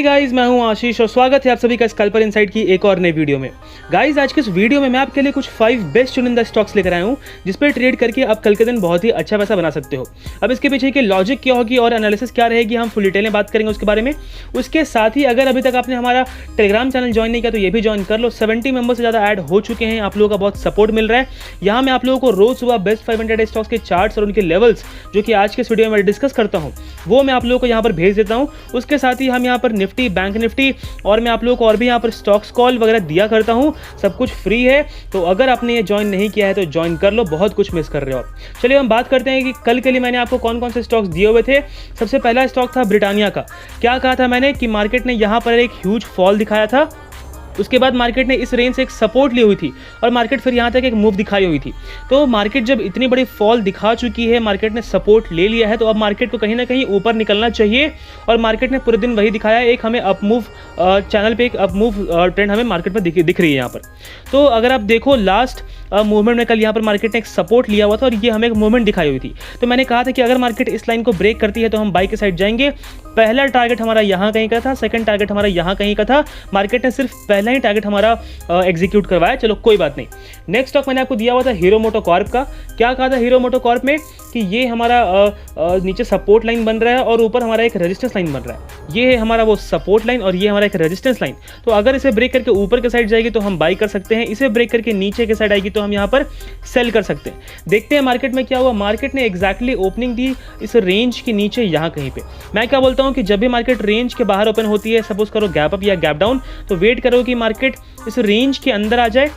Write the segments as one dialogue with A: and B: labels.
A: Guys, मैं हूं आशीष और स्वागत है आप सभी का स्कैल्पर इनसाइड की एक और नई वीडियो में। गाइज, आज के इस वीडियो में मैं आपके लिए कुछ 5 बेस्ट चुनिंदा स्टॉक्स लेकर आया हूं जिस पर ट्रेड करके आप कल के दिन बहुत ही अच्छा पैसा बना सकते हो। अब इसके पीछे की लॉजिक क्या होगी और एनालिसिस क्या रहेगी, हम फुल डिटेल में बात करेंगे उसके बारे में। उसके साथ ही अगर अभी तक आपने हमारा टेलीग्राम चैनल ज्वाइन नहीं किया तो ये भी ज्वाइन कर लो। 70 मेंबर से ज़्यादा ऐड हो चुके हैं, आप लोगों का बहुत सपोर्ट मिल रहा है। यहाँ मैं आप लोगों को रोज सुबह बेस्ट 500 स्टॉक्स के चार्ट्स और उनके लेवल्स जो कि आज के इस वीडियो में डिस्कस करता हूँ वो मैं आप लोगों को यहाँ पर भेज देता हूँ। उसके साथ ही हम यहाँ पर निफ्टी, बैंक निफ्टी और मैं आप लोगों को और भी यहाँ पर स्टॉक्स कॉल वगैरह दिया करता हूँ। सब कुछ फ्री है, तो अगर आपने ये ज्वाइन नहीं किया है तो ज्वाइन कर लो, बहुत कुछ मिस कर रहे हो आप। चलिए हम बात करते हैं कि कल के लिए मैंने आपको कौन कौन से स्टॉक्स दिए हुए थे। सबसे पहला स्टॉक था ब्रिटानिया का। क्या कहा था मैंने कि मार्केट ने यहाँ पर एक ह्यूज फॉल दिखाया था, उसके बाद मार्केट ने इस रेंज से एक सपोर्ट ली हुई थी और मार्केट फिर यहाँ तक एक मूव दिखाई हुई थी। तो मार्केट जब इतनी बड़ी फॉल दिखा चुकी है, मार्केट ने सपोर्ट ले लिया है, तो अब मार्केट को कहीं ना कहीं ऊपर निकलना चाहिए और मार्केट ने पूरे दिन वही दिखाया। एक हमें अप मूव चैनल पे एक अप मूव ट्रेंड हमें मार्केट में दिख रही है यहाँ पर। तो अगर आप देखो लास्ट मूवमेंट में कल यहाँ पर मार्केट ने एक सपोर्ट लिया हुआ था और ये हमें एक मूवमेंट दिखाई हुई थी। तो मैंने कहा था कि अगर मार्केट इस लाइन को ब्रेक करती है तो हम बाई के साइड जाएंगे। पहला टारगेट हमारा यहाँ कहीं का था, सेकंड टारगेट हमारा यहाँ कहीं का था। मार्केट ने सिर्फ पहला ही टारगेट हमारा एग्जीक्यूट करवाया, चलो कोई बात नहीं। नेक्स्ट स्टॉक मैंने आपको दिया हुआ था हीरो मोटोकॉर्प का। क्या कहा था हीरो मोटोकॉर्प में कि ये हमारा नीचे सपोर्ट लाइन बन रहा है और ऊपर हमारा एक रेजिस्टेंस लाइन बन रहा है। ये है हमारा वो सपोर्ट लाइन और ये हमारा एक रेजिस्टेंस लाइन। तो अगर इसे ब्रेक करके ऊपर के साइड जाएगी तो हम बाई कर सकते हैं, इसे ब्रेक करके नीचे के साइड आएगी तो हम यहाँ पर सेल कर सकते हैं। देखते हैं मार्केट में क्या हुआ। मार्केट ने एग्जैक्टली ओपनिंग दी इस रेंज के नीचे यहाँ कहीं पे। मैं क्या बोलता हूँ कि जब भी मार्केट रेंज के बाहर ओपन होती है, सपोज करो गैप अप या गैप डाउन, तो वेट करो कि मार्केट इस रेंज के अंदर आ जाए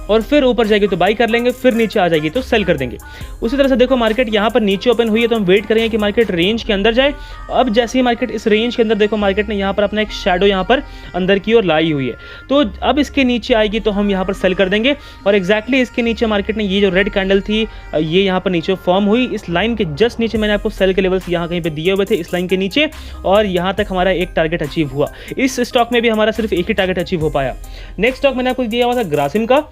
A: और फिर ऊपर जाएगी तो बाई कर लेंगे, फिर नीचे आ जाएगी तो सेल कर देंगे। उसी तरह से देखो मार्केट यहाँ पर नीचे ओपन हुई है तो हम वेट करेंगे कि मार्केट रेंज के अंदर जाए। अब जैसे ही मार्केट इस रेंज के अंदर, देखो मार्केट ने यहाँ पर अपना एक शैडो यहाँ पर अंदर की ओर लाई हुई है, तो अब इसके नीचे आएगी तो हम यहाँ पर सेल कर देंगे। और एक्जैक्टली इसके नीचे मार्केट ने ये जो रेड कैंडल थी ये यहाँ पर नीचे फॉर्म हुई, इस लाइन के जस्ट नीचे मैंने आपको सेल के लेवल्स यहाँ कहीं पर दिए हुए थे, इस लाइन के नीचे, और यहाँ तक हमारा एक टारगेट अचीव हुआ। इस स्टॉक में भी हमारा सिर्फ एक ही टारगेट अचीव हो पाया। नेक्स्ट स्टॉक मैंने आपको दिया हुआ था ग्रासिम का।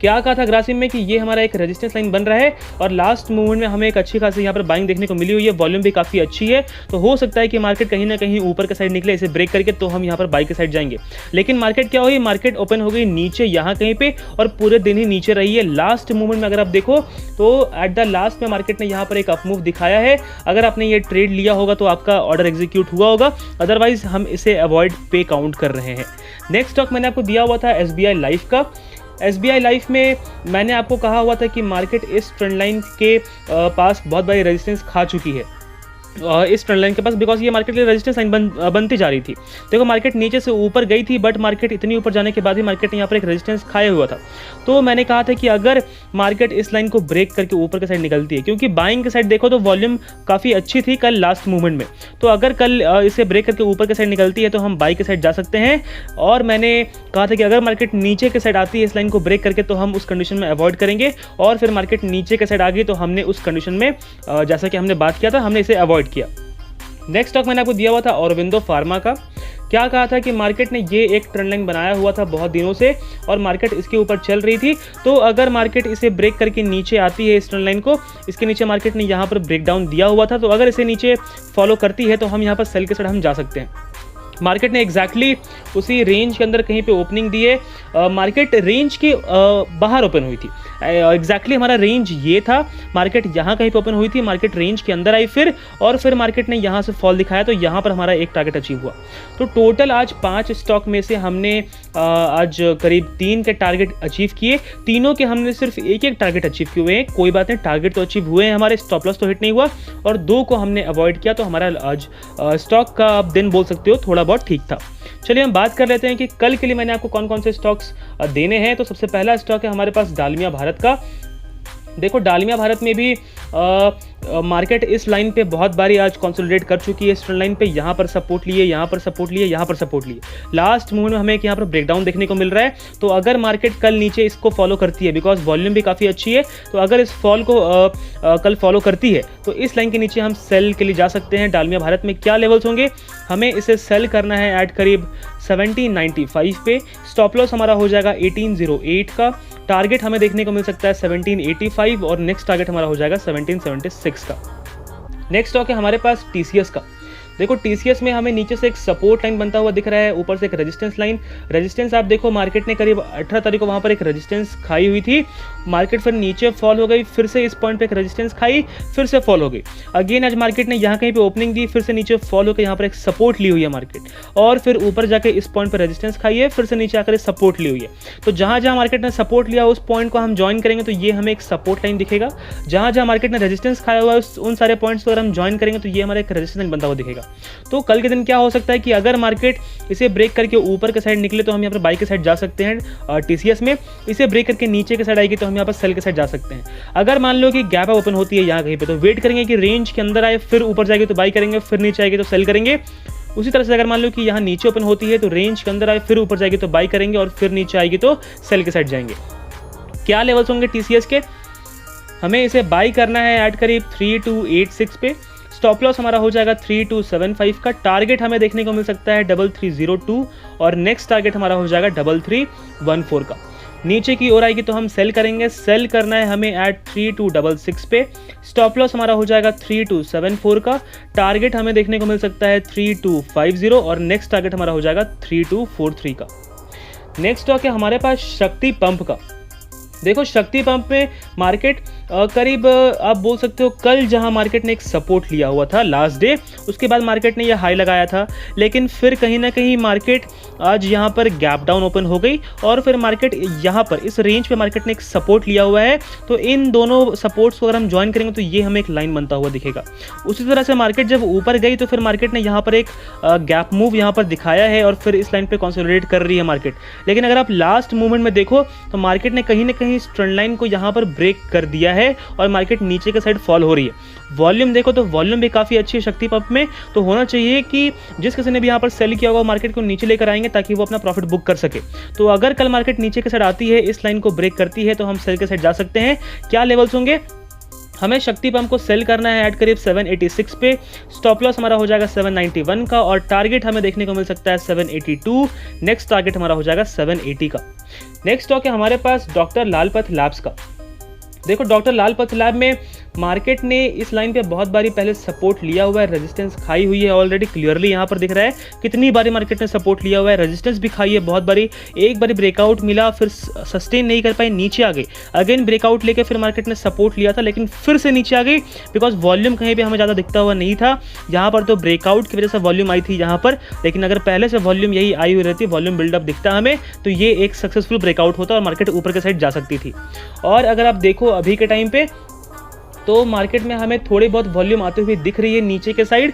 A: क्या कहा था ग्रासिम में कि ये हमारा एक रेजिस्टेंस लाइन बन रहा है और लास्ट मूवमेंट में हमें एक अच्छी खासी यहाँ पर बाइंग देखने को मिली हुई है, वॉल्यूम भी काफ़ी अच्छी है। तो हो सकता है कि मार्केट कहीं ना कहीं ऊपर के साइड निकले, इसे ब्रेक करके तो हम यहाँ पर बाई के साइड जाएंगे। लेकिन मार्केट क्या हुई, मार्केट ओपन हो गई नीचे यहाँ कहीं पे और पूरे दिन ही नीचे रही है। लास्ट मूवमेंट में अगर आप देखो तो एट द लास्ट में मार्केट ने यहाँ पर एक अप मूव दिखाया है। अगर आपने ये ट्रेड लिया होगा तो आपका ऑर्डर एग्जीक्यूट हुआ होगा, अदरवाइज हम इसे अवॉइड पे काउंट कर रहे हैं। नेक्स्ट स्टॉक मैंने आपको दिया हुआ था SBI लाइफ का। SBI लाइफ में मैंने आपको कहा हुआ था कि मार्केट इस ट्रेंड लाइन के पास बहुत बड़ी रेजिस्टेंस खा चुकी है, इस ट्रेंड लाइन के पास, बिकॉज ये मार्केट के लिए रेजिस्टेंस लाइन बनती जा रही थी। देखो मार्केट नीचे से ऊपर गई थी बट मार्केट इतनी ऊपर जाने के बाद भी मार्केट ने यहाँ पर एक रेजिस्टेंस खाया हुआ था। तो मैंने कहा था कि अगर मार्केट इस लाइन को ब्रेक करके ऊपर के साइड निकलती है, क्योंकि बाइंग के साइड देखो तो वॉल्यूम काफ़ी अच्छी थी कल लास्ट मूवमेंट में, तो अगर कल इसे ब्रेक करके ऊपर के साइड निकलती है तो हम बाई के साइड जा सकते हैं। और मैंने कहा था कि अगर मार्केट नीचे के साइड आती है इस लाइन को ब्रेक करके तो हम उस कंडीशन में अवॉइड करेंगे, और फिर मार्केट नीचे के साइड आ गई तो हमने उस कंडीशन में जैसा कि हमने बात किया था हमने इसे अवॉइड किया। नेक्स्ट स्टॉक मैंने आपको दिया हुआ था ऑरोबिंदो फार्मा का। क्या कहा था कि मार्केट ने ये एक ट्रेंड लाइन बनाया हुआ था बहुत दिनों से और मार्केट इसके ऊपर चल रही थी। तो अगर मार्केट इसे ब्रेक करके नीचे आती है इस ट्रेंड लाइन को, इसके नीचे मार्केट ने यहाँ पर ब्रेक डाउन दिया हुआ था, तो अगर इसे नीचे फॉलो करती है तो हम यहाँ पर सेल के साइड हम जा सकते हैं। मार्केट ने एग्जैक्टली उसी रेंज के अंदर कहीं पे ओपनिंग दी है। मार्केट रेंज के बाहर ओपन हुई थी, एग्जैक्टली हमारा रेंज ये था, मार्केट यहाँ कहीं पे ओपन हुई थी, मार्केट रेंज के अंदर आई फिर मार्केट ने यहाँ से फॉल दिखाया तो यहाँ पर हमारा एक टारगेट अचीव हुआ। तो टोटल आज 5 स्टॉक में से हमने आज करीब 3 के टारगेट अचीव किए। तीनों के हमने सिर्फ एक टारगेट अचीव किए हुए हैं, कोई बात नहीं, टारगेट तो अचीव हुए हैं हमारे, स्टॉप लॉस तो हिट नहीं हुआ, और 2 को हमने अवॉइड किया। तो हमारा आज स्टॉक का आप दिन बोल सकते हो थोड़ा बहुत ठीक था। चलिए हम बात कर लेते हैं कि कल के लिए मैंने आपको कौन कौन से स्टॉक्स देने हैं। तो सबसे पहला स्टॉक है हमारे पास डालमिया भारत का। देखो डालमिया भारत में भी मार्केट इस लाइन पे बहुत बारी आज कंसोलिडेट कर चुकी है, इस ट्रेंड लाइन पे यहाँ पर सपोर्ट लिए, यहाँ पर सपोर्ट लिए, यहाँ पर सपोर्ट लिए। लास्ट मूवमेंट में हमें यहाँ पर ब्रेकडाउन देखने को मिल रहा है। तो अगर मार्केट कल नीचे इसको फॉलो करती है, बिकॉज वॉल्यूम भी काफ़ी अच्छी है, तो अगर इस फॉल को कल फॉलो करती है तो इस लाइन के नीचे हम सेल के लिए जा सकते हैं। डालमिया भारत में क्या लेवल्स होंगे, हमें इसे सेल करना है एट करीब 1795 पे। स्टॉप लॉस हमारा हो जाएगा 1808 का, टारगेट हमें देखने को मिल सकता है 1785 और नेक्स्ट टारगेट हमारा हो जाएगा 1776 का। नेक्स्ट स्टॉक है हमारे पास TCS का। देखो टीसीएस में हमें नीचे से एक सपोर्ट लाइन बनता हुआ दिख रहा है, ऊपर से एक रेजिस्टेंस लाइन। रेजिस्टेंस आप देखो मार्केट ने करीब 18 तारीख को वहाँ पर एक रेजिस्टेंस खाई हुई थी, मार्केट फिर नीचे फॉल हो गई, फिर से इस पॉइंट पे एक रेजिस्टेंस खाई, फिर से फॉल हो गई। अगेन आज मार्केट ने यहाँ कहीं पे ओपनिंग दी, फिर से नीचे फॉल होकर यहाँ पर एक सपोर्ट ली हुई है मार्केट, और फिर ऊपर जाके इस पॉइंट पर रेजिस्टेंस खाई है, फिर से नीचे आकर सपोर्ट ली हुई है। तो जहाँ जहाँ मार्केट ने सपोर्ट लिया उस पॉइंट को हम ज्वाइन करेंगे तो ये हमें एक सपोर्ट लाइन दिखेगा। जहाँ जहाँ मार्केट ने रेजिस्टेंस खाया हुआ है उन सारे पॉइंट्स को अगर हम ज्वाइन करेंगे तो ये हमारा एक रेजिस्टेंस बनता हुआ दिखेगा। तो कल के दिन क्या हो सकता है कि अगर मार्केट इसे ब्रेक करके ऊपर के साइड निकले तो हम यहाँ पर बाई के साइड जा सकते हैं टीसीएस में, इसे ब्रेक करके नीचे के साइड आएगी तो हम यहाँ पर सेल के साइड जा सकते हैं। अगर मान लो कि गैप ओपन होती है यहाँ कहीं पे तो वेट करेंगे कि रेंज के अंदर आए, फिर ऊपर जाएगी तो बाई करेंगे, फिर नीचे आएगी तो सेल करेंगे। उसी तरह से अगर मान लो कि यहाँ नीचे ओपन होती है तो रेंज के अंदर आए, फिर ऊपर जाएगी तो बाई करेंगे, और फिर नीचे आएगी तो सेल के साइड जाएंगे। क्या लेवल्स होंगे टीसीएस के? हमें इसे बाई करना है एट करीब 3286 पे। स्टॉप लॉस हमारा हो जाएगा 3275 का। टारगेट हमें देखने को मिल सकता है 3302, और नेक्स्ट टारगेट हमारा हो जाएगा 3314 का। नीचे की ओर आएगी तो हम सेल करेंगे, सेल करना है हमें एट 3266 पे। स्टॉप लॉस हमारा हो जाएगा 3274 का। टारगेट हमें देखने को मिल सकता है 3250, और नेक्स्ट टारगेट हमारा हो जाएगा 3243 का। नेक्स्ट स्टॉक है हमारे पास शक्ति पंप का। देखो शक्ति पंप में मार्केट करीब आप बोल सकते हो कल जहां मार्केट ने एक सपोर्ट लिया हुआ था लास्ट डे, उसके बाद मार्केट ने यह हाई लगाया था, लेकिन फिर कहीं ना कहीं मार्केट आज यहां पर गैप डाउन ओपन हो गई, और फिर मार्केट यहां पर इस रेंज पे मार्केट ने एक सपोर्ट लिया हुआ है। तो इन दोनों सपोर्ट्स को अगर हम ज्वाइन करेंगे तो ये हमें एक लाइन बनता हुआ दिखेगा। उसी तरह से मार्केट जब ऊपर गई तो फिर मार्केट ने यहाँ पर एक गैप मूव यहाँ पर दिखाया है, और फिर इस लाइन पर कंसोलिडेट कर रही है मार्केट। लेकिन अगर आप लास्ट मूवमेंट में देखो तो मार्केट ने कहीं ना कहीं इस ट्रेंड लाइन को यहाँ पर ब्रेक कर दिया है, और मार्केट नीचे के साइड फॉल हो रही है। वॉल्यूम देखो तो वॉल्यूम भी काफ़ी अच्छी है शक्ति पंप में, तो होना चाहिए कि जिस किसी ने भी यहाँ पर सेल किया होगा मार्केट को नीचे लेकर आएंगे ताकि वो अपना प्रॉफिट बुक कर सके। तो अगर कल मार्केट नीचे के साइड आती है, इस लाइन को ब्रेक करती है, तो हम सेल के साइड जा सकते हैं। क्या लेवल्स होंगे? हमें शक्ति पंप को सेल करना है एट करीब 786 पे। स्टॉप लॉस हमारा हो जाएगा 791 का, और टारगेट हमें देखने को मिल सकता है 782। नेक्स्ट टारगेट हमारा हो जाएगा 780 का। नेक्स्ट स्टॉक है हमारे पास डॉक्टर लाल पथ लैब्स का। देखो डॉक्टर लाल पथ लैब में मार्केट ने इस लाइन पे बहुत बारी पहले सपोर्ट लिया हुआ है, रेजिस्टेंस खाई हुई है ऑलरेडी, क्लियरली यहाँ पर दिख रहा है कितनी बारी मार्केट ने सपोर्ट लिया हुआ है, रेजिस्टेंस भी खाई है बहुत बारी। एक बारी ब्रेकआउट मिला, फिर सस्टेन नहीं कर पाई, नीचे आ गई। अगेन ब्रेकआउट लेके फिर मार्केट ने सपोर्ट लिया था, लेकिन फिर से नीचे आ गई, बिकॉज वॉल्यूम कहीं पर हमें ज़्यादा दिखता हुआ नहीं था। यहाँ पर तो ब्रेकआउट की वजह से वॉल्यूम आई थी यहाँ पर, लेकिन अगर पहले से वॉल्यूम यही आई हुई रहती, वॉल्यूम बिल्डअप दिखता हमें, तो ये एक सक्सेसफुल ब्रेकआउट होता और मार्केट ऊपर के साइड जा सकती थी। और अगर आप देखो अभी के टाइम पे तो मार्केट में हमें थोड़ी बहुत वॉल्यूम आते हुए दिख रही है नीचे के साइड,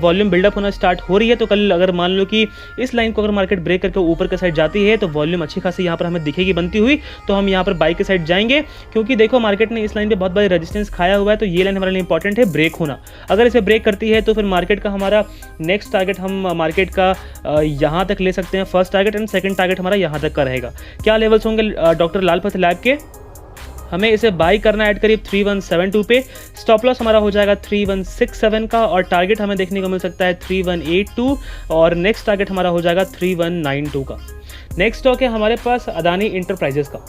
A: वॉल्यूम बिल्डअप होना स्टार्ट हो रही है। तो कल अगर मान लो कि इस लाइन को अगर मार्केट ब्रेक करके ऊपर के साइड जाती है तो वॉल्यूम अच्छी खासी यहाँ पर हमें दिखेगी बनती हुई, तो हम यहाँ पर बाई के साइड जाएंगे, क्योंकि देखो मार्केट ने इस लाइन पे बहुत बड़ी रेजिस्टेंस खाया हुआ है। तो ये लाइन हमारे लिए इंपॉर्टेंट है ब्रेक होना। अगर इसे ब्रेक करती है तो फिर मार्केट का हमारा नेक्स्ट टारगेट हम मार्केट का यहाँ तक ले सकते हैं, first target, and second target हमारा यहाँ तक का रहेगा। क्या लेवल्स होंगे डॉक्टर लाल पथ लैब के? हमें इसे बाई करना है एट करीब 3172 पे। स्टॉप लॉस हमारा हो जाएगा 3167 का, और टारगेट हमें देखने को मिल सकता है 3182, और नेक्स्ट टारगेट हमारा हो जाएगा 3192 का। नेक्स्ट स्टॉक है हमारे पास अदानी इंटरप्राइजेस का।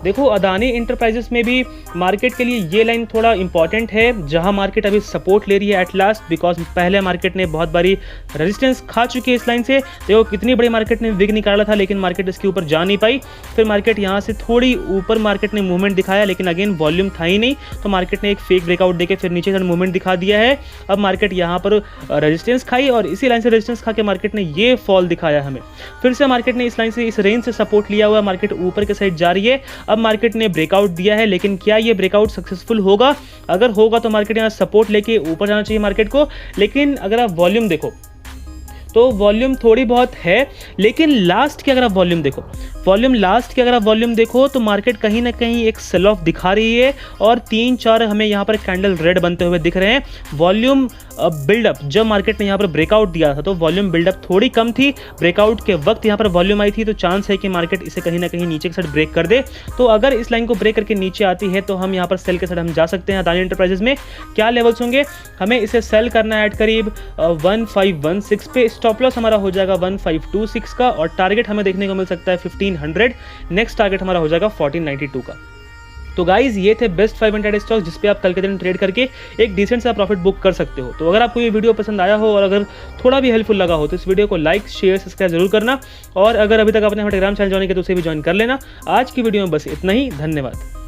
A: देखो अदानी इंटरप्राइजेस में भी मार्केट के लिए ये लाइन थोड़ा इंपॉर्टेंट है, जहां मार्केट अभी सपोर्ट ले रही है एट लास्ट, बिकॉज पहले मार्केट ने बहुत बारी रेजिस्टेंस खा चुकी है इस लाइन से। देखो कितनी बड़ी मार्केट ने विग निकाला था, लेकिन मार्केट इसके ऊपर जा नहीं पाई। फिर मार्केट यहाँ से थोड़ी ऊपर मार्केट ने मूवमेंट दिखाया, लेकिन अगेन वॉल्यूम था ही नहीं, तो मार्केट ने एक फेक ब्रेकआउट देके फिर नीचे से मूवमेंट दिखा दिया है। अब मार्केट यहाँ पर रेजिस्टेंस खाई, और इसी लाइन से रेजिस्टेंस खा के मार्केट ने ये फॉल दिखाया हमें। फिर से मार्केट ने इस लाइन से, इस रेंज से सपोर्ट लिया हुआ, मार्केट ऊपर के साइड जा रही है। अब मार्केट ने ब्रेकआउट दिया है, लेकिन क्या ये ब्रेकआउट सक्सेसफुल होगा? अगर होगा तो मार्केट यहाँ सपोर्ट लेके ऊपर जाना चाहिए मार्केट को। लेकिन अगर आप वॉल्यूम देखो तो वॉल्यूम थोड़ी बहुत है, लेकिन लास्ट की अगर आप वॉल्यूम देखो तो मार्केट कहीं ना कहीं एक सेल ऑफ दिखा रही है, और 3-4 हमें यहाँ पर कैंडल रेड बनते हुए दिख रहे हैं। वॉल्यूम बिल्डअप जब मार्केट ने यहाँ पर ब्रेकआउट दिया था तो वॉल्यूम बिल्डअप थोड़ी कम थी, ब्रेकआउट के वक्त यहाँ पर वॉल्यूम आई थी, तो चांस है कि मार्केट इसे कहीं ना कहीं नीचे के साइड ब्रेक कर दे। तो अगर इस लाइन को ब्रेक करके नीचे आती है तो हम यहाँ पर सेल के साइड हम जा सकते हैं अदानी इंटरप्राइजेस में। क्या लेवल्स होंगे? हमें इसे सेल करना है एट करीब 1516 पे। स्टॉप लॉस हमारा हो जाएगा 1526 का, और टारगेट हमें देखने को मिल सकता है 1500। नेक्स्ट टारगेट हमारा हो जाएगा 1492 का। तो गाइज ये थे बेस्ट 5 इंट्राडे स्टॉक्स जिस पे आप कल के दिन ट्रेड करके एक डिसेंट सा प्रॉफिट बुक कर सकते हो। तो अगर आपको ये वीडियो पसंद आया हो और अगर थोड़ा भी हेल्पफुल लगा हो तो इस वीडियो को लाइक शेयर सब्सक्राइब जरूर करना, और अगर अभी तक आपने हमारे टेलीग्राम चैनल ज्वाइन किया तो उसे भी ज्वाइन कर लेना। आज की वीडियो में बस इतना ही, धन्यवाद।